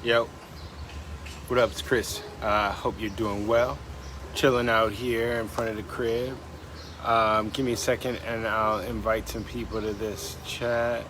Yo, what up? It's Chris. Hope you're doing well. Chilling out here in front of the crib. Give me a second and I'll invite some people to this chat.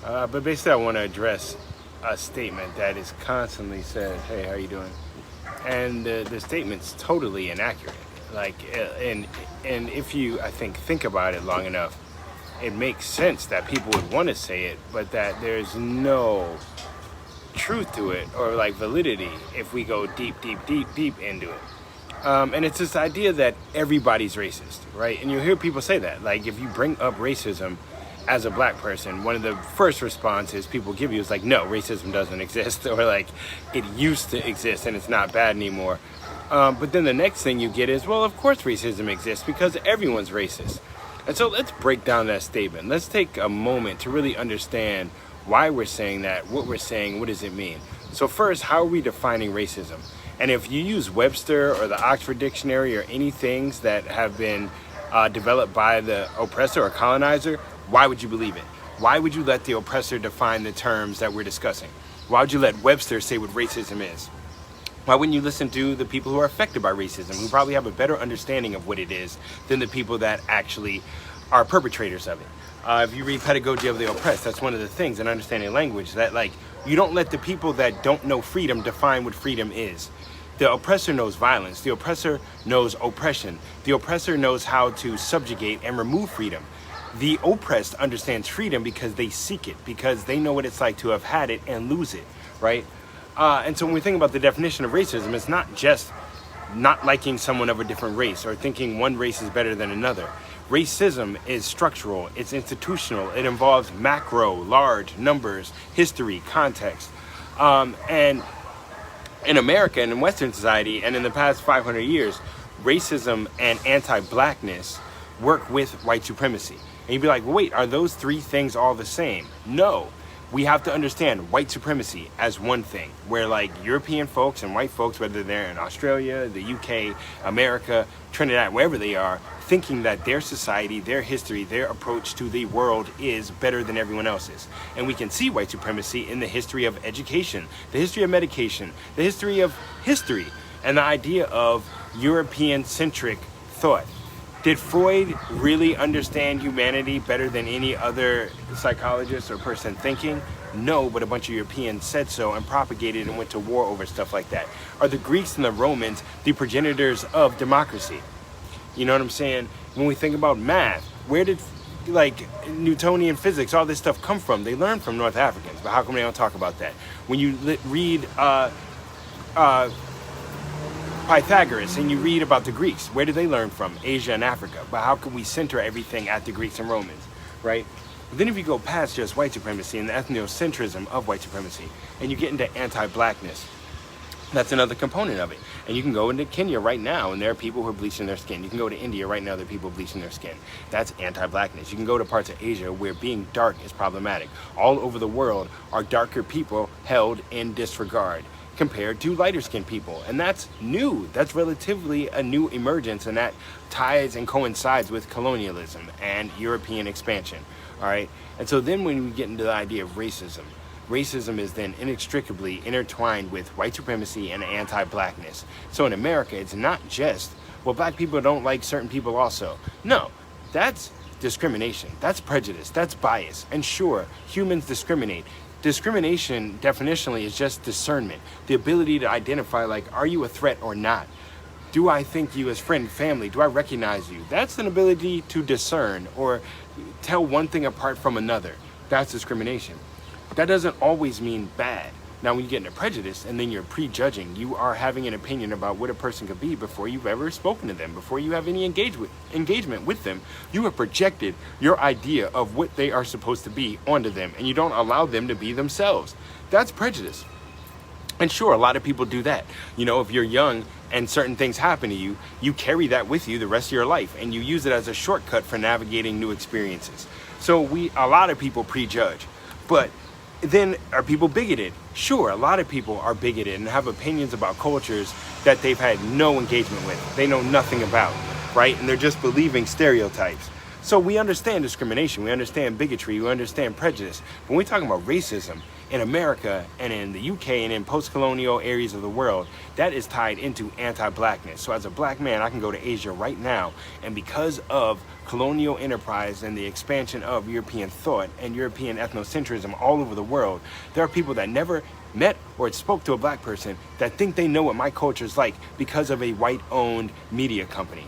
But basically I want to address a statement that is constantly said, hey, how you doing? And the statement's totally inaccurate. And if you, I think about it long enough, it makes sense that people would want to say it, but that there's no truth to it or like validity if we go deep into it. And it's this idea that everybody's racist, right? And you hear people say that, like if you bring up racism as a black person, one of the first responses people give you is like, no, racism doesn't exist, or like it used to exist and it's not bad anymore. But then the next thing you get is, well, of course racism exists because everyone's racist. And so let's break down that statement. Let's take a moment to really understand why we're saying that, what we're saying, what does it mean? So first, how are we defining racism? And if you use Webster or the Oxford Dictionary or any things that have been developed by the oppressor or colonizer, why would you believe it? Why would you let the oppressor define the terms that we're discussing? Why would you let Webster say what racism is? Why wouldn't you listen to the people who are affected by racism, who probably have a better understanding of what it is than the people that actually are perpetrators of it? If you read Pedagogy of the Oppressed, that's one of the things in understanding language, that like you don't let the people that don't know freedom define what freedom is. The oppressor knows violence. The oppressor knows oppression. The oppressor knows how to subjugate and remove freedom. The oppressed understands freedom because they seek it, because they know what it's like to have had it and lose it, right? And so when we think about the definition of racism, it's not just not liking someone of a different race or thinking one race is better than another. Racism is structural, it's institutional, it involves macro, large numbers, history, context. And in America and in Western society and in the past 500 years, racism and anti-blackness work with white supremacy. And you'd be like, well, wait, are those three things all the same? No. We have to understand white supremacy as one thing, where like European folks and white folks, whether they're in Australia, the UK, America, Trinidad, wherever they are, thinking that their society, their history, their approach to the world is better than everyone else's. And we can see white supremacy in the history of education, the history of medication, the history of history, and the idea of European-centric thought. Did Freud really understand humanity better than any other psychologist or person thinking? No, but a bunch of Europeans said so and propagated and went to war over stuff like that. Are the Greeks and the Romans the progenitors of democracy? You know what I'm saying? When we think about math, where did like Newtonian physics, all this stuff come from? They learned from North Africans, but how come they don't talk about that? When you read Pythagoras and you read about the Greeks, where did they learn from? Asia and Africa. But how can we center everything at the Greeks and Romans, right? But then if you go past just white supremacy and the ethnocentrism of white supremacy and you get into anti-blackness, that's another component of it. And you can go into Kenya right now and there are people who are bleaching their skin. You can go to India right now, there are people bleaching their skin. That's anti-blackness. You can go to parts of Asia where being dark is problematic. All over the world are darker people held in disregard compared to lighter skinned people. And that's new. That's relatively a new emergence, and that ties and coincides with colonialism and European expansion. All right. And so then when we get into the idea of racism, racism is then inextricably intertwined with white supremacy and anti-blackness. So in America, it's not just, well, black people don't like certain people also. No, that's discrimination. That's prejudice. That's bias. And sure, humans discriminate. Discrimination definitionally is just discernment, the ability to identify, like, are you a threat or not? Do I think you as friend, family? Do I recognize you? That's an ability to discern or tell one thing apart from another. That's discrimination. That doesn't always mean bad. Now, when you get into prejudice and then you're prejudging, you are having an opinion about what a person could be before you've ever spoken to them, before you have any engagement with them. You have projected your idea of what they are supposed to be onto them, and you don't allow them to be themselves. That's prejudice. And sure, a lot of people do that. You know, if you're young and certain things happen to you, you carry that with you the rest of your life, and you use it as a shortcut for navigating new experiences. So a lot of people prejudge, but then are people bigoted? Sure, a lot of people are bigoted and have opinions about cultures that they've had no engagement with. They know nothing about, right? And they're just believing stereotypes. So we understand discrimination, we understand bigotry, we understand prejudice. When we're talking about racism, in America and in the UK and in post-colonial areas of the world, that is tied into anti-blackness. So as a black man, I can go to Asia right now, and because of colonial enterprise and the expansion of European thought and European ethnocentrism all over the world, there are people that never met or spoke to a black person that think they know what my culture is like because of a white-owned media company,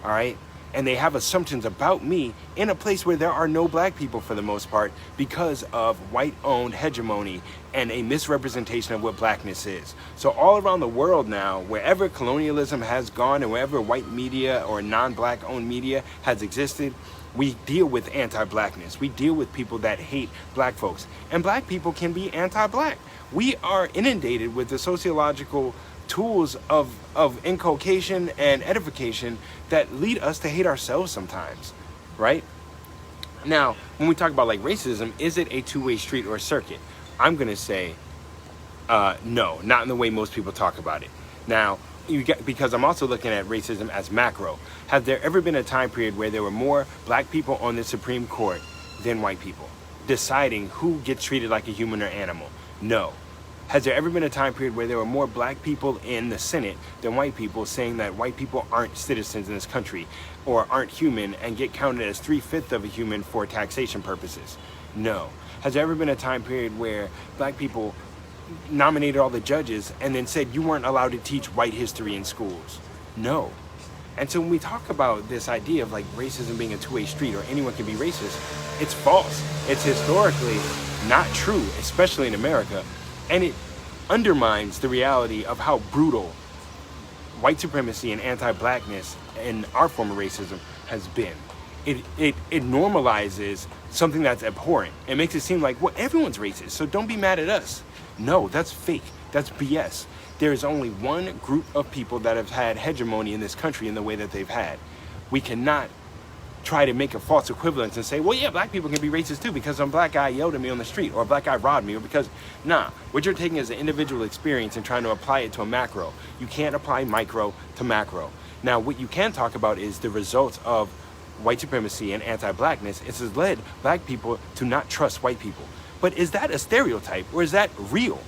all right? And they have assumptions about me in a place where there are no black people for the most part because of white-owned hegemony and a misrepresentation of what blackness is. So all around the world now, wherever colonialism has gone and wherever white media or non-black owned media has existed, we deal with anti-blackness. We deal with people that hate black folks. And black people can be anti-black. We are inundated with the sociological tools of inculcation and edification that lead us to hate ourselves sometimes, right? Now, when we talk about like racism, is it a two-way street or a circuit? I'm gonna say no, not in the way most people talk about it. Now, because I'm also looking at racism as macro. Has there ever been a time period where there were more black people on the Supreme Court than white people, deciding who gets treated like a human or animal? No. Has there ever been a time period where there were more black people in the Senate than white people, saying that white people aren't citizens in this country or aren't human and get counted as 3/5 of a human for taxation purposes? No. Has there ever been a time period where black people nominated all the judges and then said you weren't allowed to teach white history in schools? No. And so when we talk about this idea of like racism being a two-way street or anyone can be racist, it's false. It's historically not true, especially in America. And it undermines the reality of how brutal white supremacy and anti-blackness and our form of racism has been. It normalizes something that's abhorrent. It makes it seem like, well, everyone's racist, so don't be mad at us. No, that's fake. That's BS. There is only one group of people that have had hegemony in this country in the way that they've had. We cannot try to make a false equivalence and say, well, yeah, black people can be racist too because some black guy yelled at me on the street or a black guy robbed me, or because, nah, what you're taking is an individual experience and trying to apply it to a macro. You can't apply micro to macro. Now, what you can talk about is the results of white supremacy and anti-blackness. It has led black people to not trust white people. But is that a stereotype or is that real?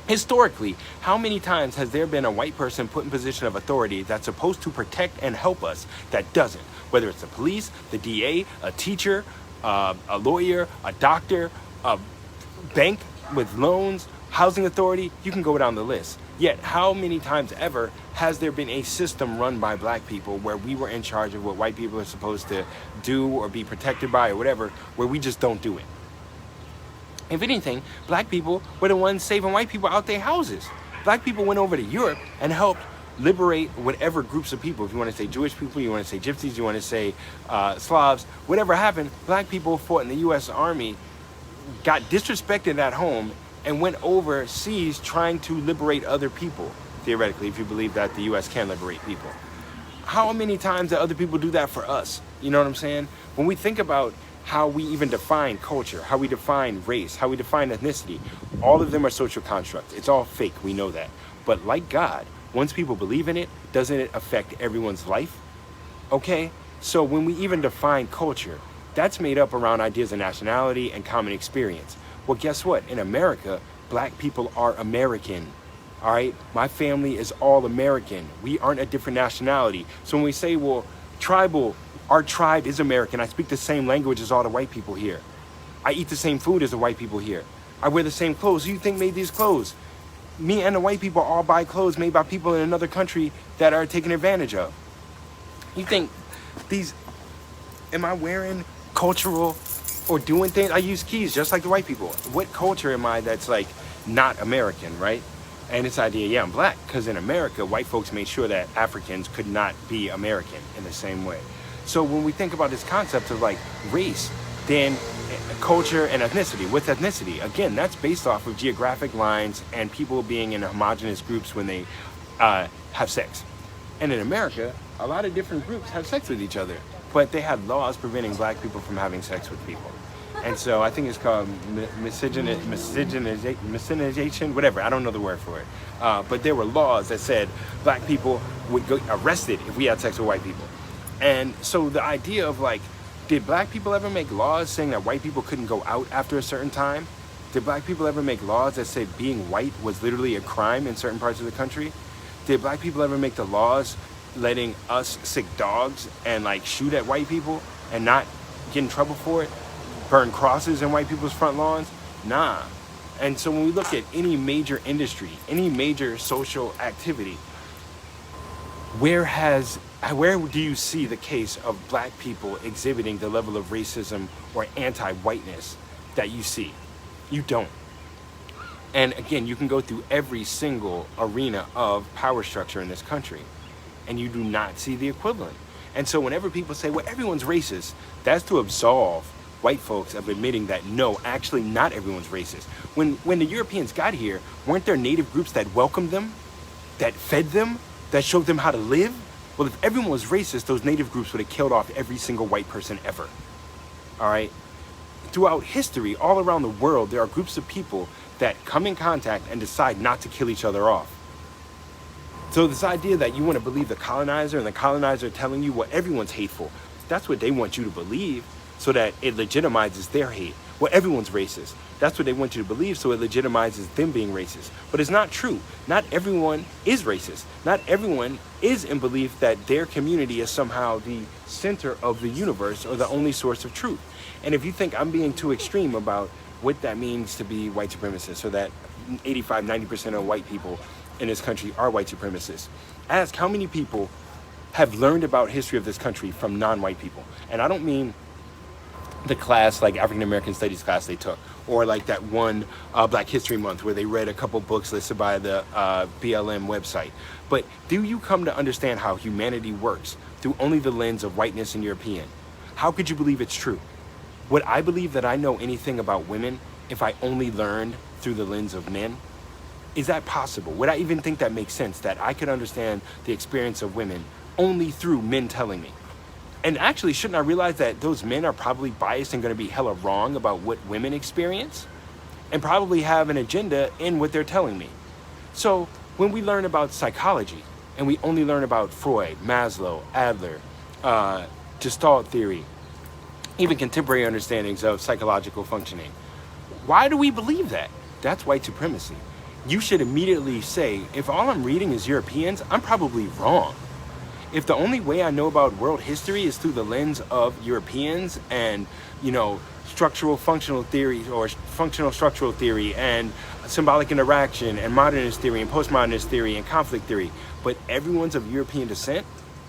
Historically, how many times has there been a white person put in position of authority that's supposed to protect and help us that doesn't? Whether it's the police, the DA, a teacher, a lawyer, a doctor, a bank with loans, housing authority, you can go down the list. Yet, how many times ever has there been a system run by black people where we were in charge of what white people are supposed to do or be protected by or whatever, where we just don't do it? If anything, black people were the ones saving white people out their houses. Black people went over to Europe and helped liberate whatever groups of people. If you want to say Jewish people, you want to say Gypsies, you want to say Slavs, whatever happened, black people fought in the U.S. Army, got disrespected at home, and went overseas trying to liberate other people, theoretically, if you believe that the U.S. can liberate people. How many times do other people do that for us? You know what I'm saying? When we think about how we even define culture, how we define race, how we define ethnicity, all of them are social constructs. It's all fake, we know that. But like God, once people believe in it, doesn't it affect everyone's life? Okay, so when we even define culture, that's made up around ideas of nationality and common experience. Well, guess what? In America, black people are American. All right, my family is all American. We aren't a different nationality. So when we say, well, tribal, our tribe is American. I speak the same language as all the white people here. I eat the same food as the white people here. I wear the same clothes. Who do you think made these clothes? Me and the white people all buy clothes made by people in another country that are taken advantage of. You think these, am I wearing cultural or doing things? I use keys just like the white people. What culture am I that's like not American, right? And this idea, yeah, I'm black, because in America, white folks made sure that Africans could not be American in the same way. So when we think about this concept of like race, then culture and ethnicity. With ethnicity, again, that's based off of geographic lines and people being in homogenous groups when they have sex. And in America, a lot of different groups have sex with each other, but they had laws preventing black people from having sex with people. And so I think it's called miscegenation, whatever, I don't know the word for it. But there were laws that said black people would get arrested if we had sex with white people. And so the idea of like, did black people ever make laws saying that white people couldn't go out after a certain time? Did black people ever make laws that said being white was literally a crime in certain parts of the country? Did black people ever make the laws letting us sick dogs and like shoot at white people and not get in trouble for it? Burn crosses in white people's front lawns? Nah. And so when we look at any major industry, any major social activity, where do you see the case of black people exhibiting the level of racism or anti-whiteness that you see? You don't. And again, you can go through every single arena of power structure in this country, and you do not see the equivalent. And so whenever people say, well, everyone's racist, that's to absolve white folks of admitting that no, actually not everyone's racist. When the Europeans got here, weren't there native groups that welcomed them, that fed them, that showed them how to live? Well, if everyone was racist, those native groups would have killed off every single white person ever. All right? Throughout history, all around the world, there are groups of people that come in contact and decide not to kill each other off. So this idea that you want to believe the colonizer and the colonizer telling you, well, everyone's hateful, that's what they want you to believe so that it legitimizes their hate. Well, everyone's racist. That's what they want you to believe, so it legitimizes them being racist. But it's not true. Not everyone is racist. Not everyone is in belief that their community is somehow the center of the universe or the only source of truth. And if you think I'm being too extreme about what that means to be white supremacists, or that 85–90% of white people in this country are white supremacists, ask how many people have learned about history of this country from non-white people. And I don't mean the class, like African American Studies class they took, or like that one Black History Month where they read a couple books listed by the BLM website. But do you come to understand how humanity works through only the lens of whiteness and European? How could you believe it's true? Would I believe that I know anything about women if I only learned through the lens of men? Is that possible? Would I even think that makes sense, that I could understand the experience of women only through men telling me? And actually, shouldn't I realize that those men are probably biased and going to be hella wrong about what women experience? And probably have an agenda in what they're telling me. So when we learn about psychology, and we only learn about Freud, Maslow, Adler, Gestalt theory, even contemporary understandings of psychological functioning, why do we believe that? That's white supremacy. You should immediately say, if all I'm reading is Europeans, I'm probably wrong. If the only way I know about world history is through the lens of Europeans and, structural functional theory or functional structural theory and symbolic interaction and modernist theory and postmodernist theory and conflict theory, but everyone's of European descent,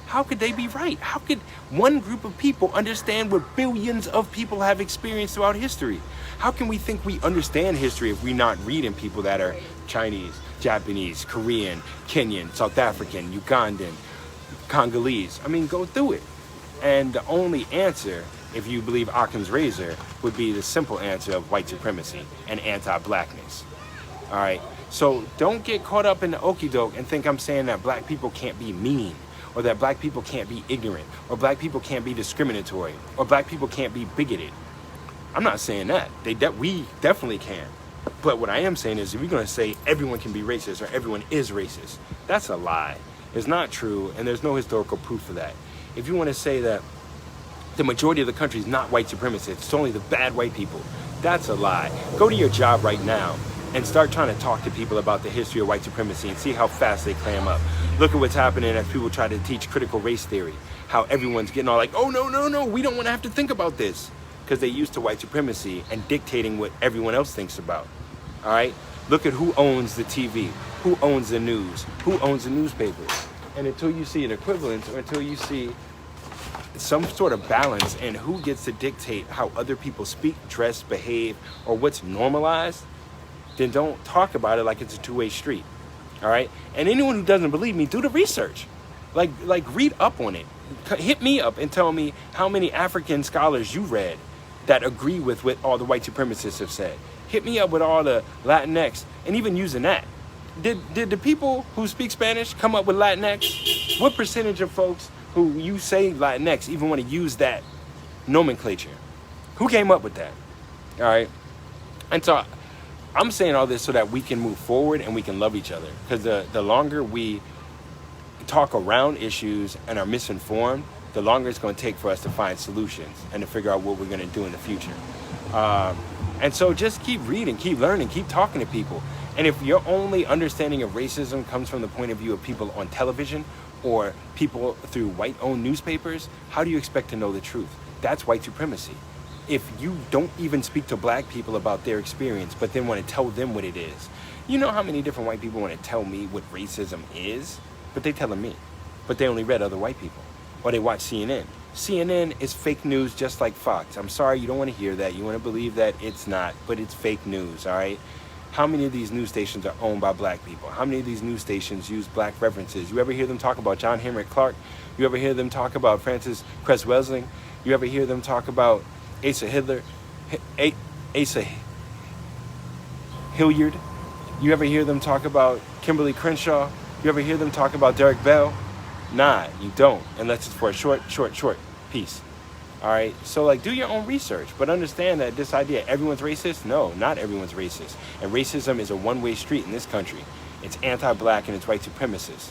how could they be right? How could one group of people understand what billions of people have experienced throughout history? How can we think we understand history if we're not reading people that are Chinese, Japanese, Korean, Kenyan, South African, Ugandan, Congolese? I mean, go through it. And the only answer, if you believe Occam's razor, would be the simple answer of white supremacy and anti-blackness. All right? So don't get caught up in the okie doke and think I'm saying that black people can't be mean, or that black people can't be ignorant, or black people can't be discriminatory, or black people can't be bigoted. I'm not saying that. We definitely can. But what I am saying is, if you're going to say everyone can be racist or everyone is racist, that's a lie. It's not true, and there's no historical proof for that. If you want to say that the majority of the country is not white supremacists, it's only the bad white people, that's a lie. Go to your job right now and start trying to talk to people about the history of white supremacy and see how fast they clam up. Look at what's happening as people try to teach critical race theory, how everyone's getting all like, oh, no, we don't want to have to think about this, because they're used to white supremacy and dictating what everyone else thinks about. All right? Look at who owns the TV, who owns the news, who owns the newspapers. And until you see an equivalence, or until you see some sort of balance in who gets to dictate how other people speak, dress, behave, or what's normalized, then don't talk about it like it's a two-way street. All right? And anyone who doesn't believe me, do the research. Like read up on it. Hit me up and tell me how many African scholars you read that agree with what all the white supremacists have said. Hit me up with all the Latinx, and even using that. Did the people who speak Spanish come up with Latinx? What percentage of folks who you say Latinx even want to use that nomenclature? Who came up with that? All right? And so I'm saying all this so that we can move forward and we can love each other. Because the longer we talk around issues and are misinformed, the longer it's going to take for us to find solutions and to figure out what we're going to do in the future. And so just keep reading, keep learning, keep talking to people. And if your only understanding of racism comes from the point of view of people on television or people through white-owned newspapers, how do you expect to know the truth? That's white supremacy. If you don't even speak to black people about their experience, but then want to tell them what it is. You know how many different white people want to tell me what racism is? But they telling me. But they only read other white people. Or they watch CNN. CNN is fake news just like Fox. I'm sorry, you don't want to hear that. You want to believe that it's not, but it's fake news, all right? How many of these news stations are owned by black people? How many of these news stations use black references? You ever hear them talk about John Henrik Clark? You ever hear them talk about Francis Cress Welsing? You ever hear them talk about Asa Hilliard? You ever hear them talk about Kimberly Crenshaw? You ever hear them talk about Derek Bell? Nah, you don't, unless it's for a short piece. All right, so like do your own research, but understand that this idea, everyone's racist? No, not everyone's racist. And racism is a one-way street in this country. It's anti-black and it's white supremacist.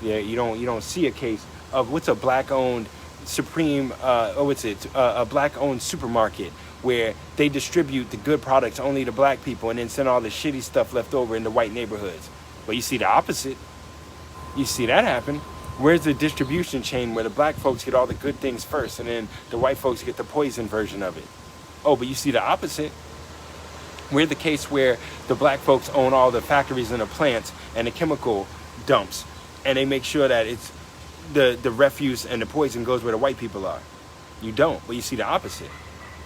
Yeah, you don't see a case of what's a black-owned a black-owned supermarket where they distribute the good products only to black people and then send all the shitty stuff left over into white neighborhoods. But you see the opposite. You see that happen. Where's the distribution chain where the black folks get all the good things first and then the white folks get the poison version of it? Oh, but you see the opposite. We're the case where the black folks own all the factories and the plants and the chemical dumps, and they make sure that it's the refuse and the poison goes where the white people are. You don't, but you see the opposite.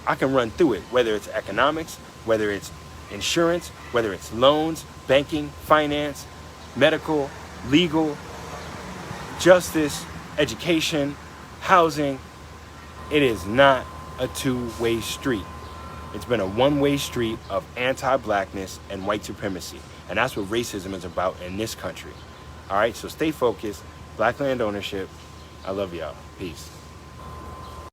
I can run through it, whether it's economics, whether it's insurance, whether it's loans, banking, finance, medical, legal, justice, education, housing. It is not a two-way street. It's been a one-way street of anti-blackness and white supremacy. And that's what racism is about in this country. All right, so stay focused. Black land ownership. I love y'all. Peace.